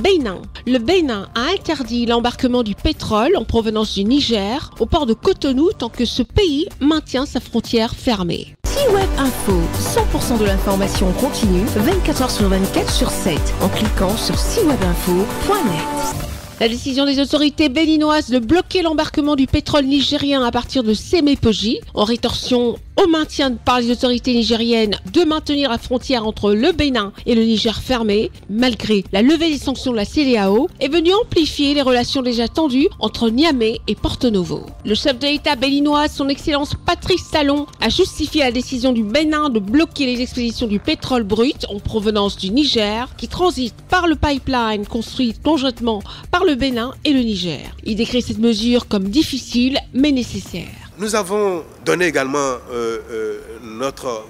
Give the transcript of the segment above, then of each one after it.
Bénin. Le Bénin a interdit l'embarquement du pétrole en provenance du Niger au port de Cotonou tant que ce pays maintient sa frontière fermée. C-Web Info, 100% de l'information continue, 24 h sur 24 sur 7, en cliquant sur cwebinfo.net. La décision des autorités béninoises de bloquer l'embarquement du pétrole nigérien à partir de Sémépoji, en rétorsion au maintien par les autorités nigériennes de maintenir la frontière entre le Bénin et le Niger fermée, malgré la levée des sanctions de la CEDEAO, est venue amplifier les relations déjà tendues entre Niamey et Porto Novo. Le chef de l'État béninois, son Excellence Patrice Talon, a justifié la décision du Bénin de bloquer les expéditions du pétrole brut en provenance du Niger, qui transite par le pipeline construit conjointement par le Bénin et le Niger. Il décrit cette mesure comme difficile mais nécessaire. Nous avons donné également notre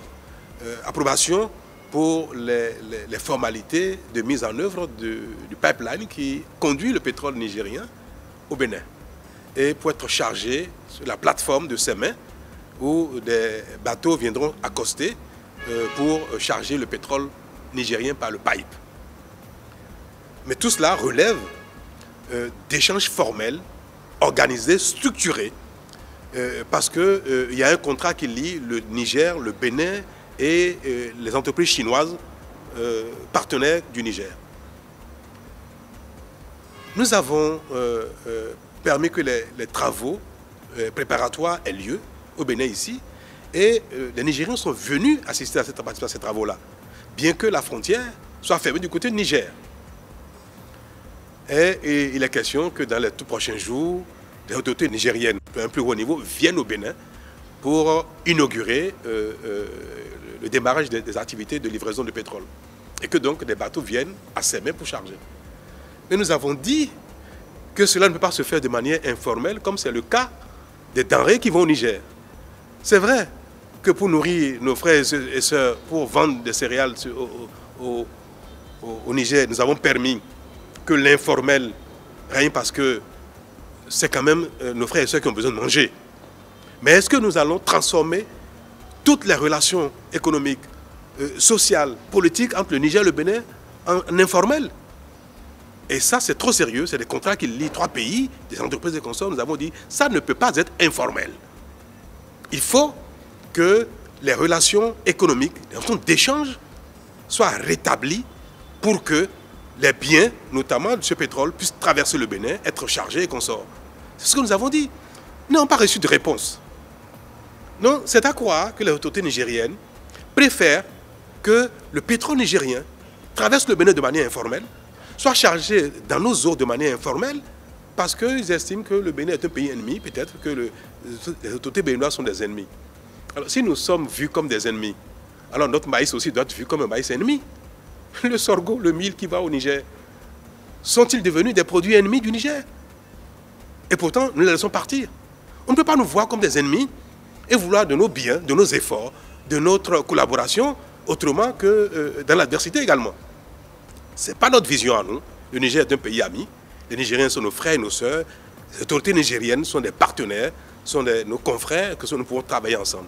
approbation pour les formalités de mise en œuvre du pipeline qui conduit le pétrole nigérien au Bénin et pour être chargé sur la plateforme de Sémé où des bateaux viendront accoster pour charger le pétrole nigérien par le pipe. Mais tout cela relève d'échanges formels, organisés, structurés, parce qu'il y a un contrat qui lie le Niger, le Bénin et les entreprises chinoises partenaires du Niger. Nous avons permis que les travaux préparatoires aient lieu au Bénin ici et les Nigériens sont venus assister à ces travaux-là, bien que la frontière soit fermée du côté du Niger. Et il est question que dans les tout prochains jours, les autorités nigériennes, à un plus haut niveau, viennent au Bénin pour inaugurer le démarrage des activités de livraison de pétrole. Et que donc des bateaux viennent à Sémé pour charger. Mais nous avons dit que cela ne peut pas se faire de manière informelle, comme c'est le cas des denrées qui vont au Niger. C'est vrai que pour nourrir nos frères et sœurs, pour vendre des céréales au Niger, nous avons permis que l'informel règne parce que c'est quand même nos frères et sœurs qui ont besoin de manger. Mais est-ce que nous allons transformer toutes les relations économiques, sociales, politiques entre le Niger et le Bénin en informel? Et ça, c'est trop sérieux. C'est des contrats qui lient trois pays, des entreprises et consorts. Nous avons dit ça ne peut pas être informel. Il faut que les relations économiques, les relations d'échange soient rétablies pour que les biens, notamment de ce pétrole, puissent traverser le Bénin, être chargés et consorts. C'est ce que nous avons dit. Nous n'avons pas reçu de réponse. Non, c'est à croire que les autorités nigériennes préfèrent que le pétrole nigérien traverse le Bénin de manière informelle, soit chargé dans nos eaux de manière informelle, parce qu'ils estiment que le Bénin est un pays ennemi, peut-être que les autorités béninoises sont des ennemis. Alors si nous sommes vus comme des ennemis, alors notre maïs aussi doit être vu comme un maïs ennemi. Le sorgho, le mil qui va au Niger, sont-ils devenus des produits ennemis du Niger? Et pourtant, nous les laissons partir. On ne peut pas nous voir comme des ennemis et vouloir de nos biens, de nos efforts, de notre collaboration, autrement que dans l'adversité également. Ce n'est pas notre vision à nous. Le Niger est un pays ami. Les Nigériens sont nos frères et nos sœurs. Les autorités nigériennes sont des partenaires, sont nos confrères, que nous pouvons travailler ensemble.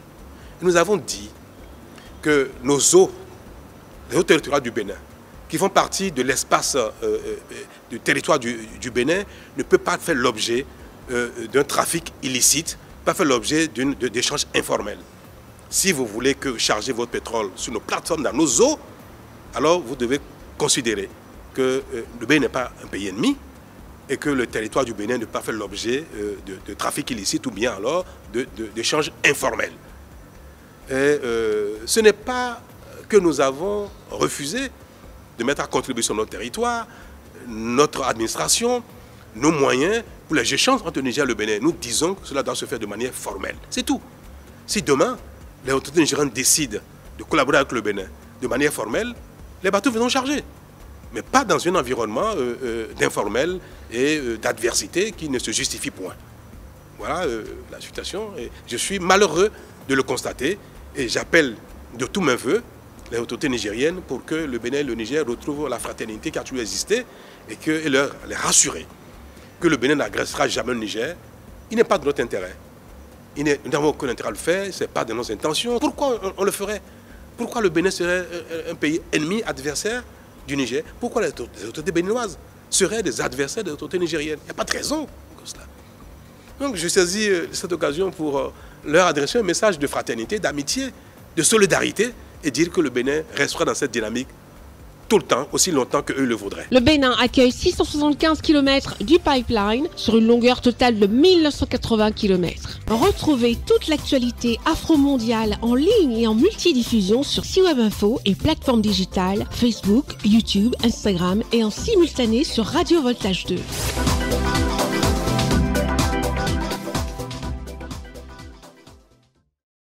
Et nous avons dit que nos eaux, les eaux territoriales du Bénin, qui font partie de l'espace du territoire du Bénin, ne peuvent pas faire l'objet d'un trafic illicite, pas faire l'objet d'échanges informels. Si vous voulez charger votre pétrole sur nos plateformes, dans nos eaux, alors vous devez considérer que le Bénin n'est pas un pays ennemi et que le territoire du Bénin ne peut pas faire l'objet de trafic illicite ou bien alors d'échanges informels. Et ce n'est pas que nous avons refusé de mettre à contribution notre territoire, notre administration, nos moyens pour les échanges entre le Niger et le Bénin. Nous disons que cela doit se faire de manière formelle. C'est tout. Si demain, les autorités nigériennes décident de collaborer avec le Bénin de manière formelle, les bateaux viendront charger. Mais pas dans un environnement d'informel et d'adversité qui ne se justifie point. Voilà la situation. Et je suis malheureux de le constater et j'appelle de tous mes voeux les autorités nigériennes pour que le Bénin et le Niger retrouvent la fraternité qui a toujours existé et les rassurer que le Bénin n'agressera jamais le Niger. Il n'est pas de notre intérêt. Nous n'avons aucun intérêt à le faire, ce n'est pas de nos intentions. Pourquoi on le ferait? Pourquoi le Bénin serait un pays ennemi, adversaire du Niger, pourquoi les autorités béninoises seraient des adversaires des autorités nigériennes? Il n'y a pas de raison pour cela. Donc je saisis cette occasion pour leur adresser un message de fraternité, d'amitié, de solidarité et dire que le Bénin restera dans cette dynamique tout le temps, aussi longtemps qu'eux le voudraient. Le Bénin accueille 675 km du pipeline sur une longueur totale de 1980 km. Retrouvez toute l'actualité afro-mondiale en ligne et en multidiffusion sur Siweb Info et plateformes digitales, Facebook, YouTube, Instagram et en simultané sur Radio Voltage 2.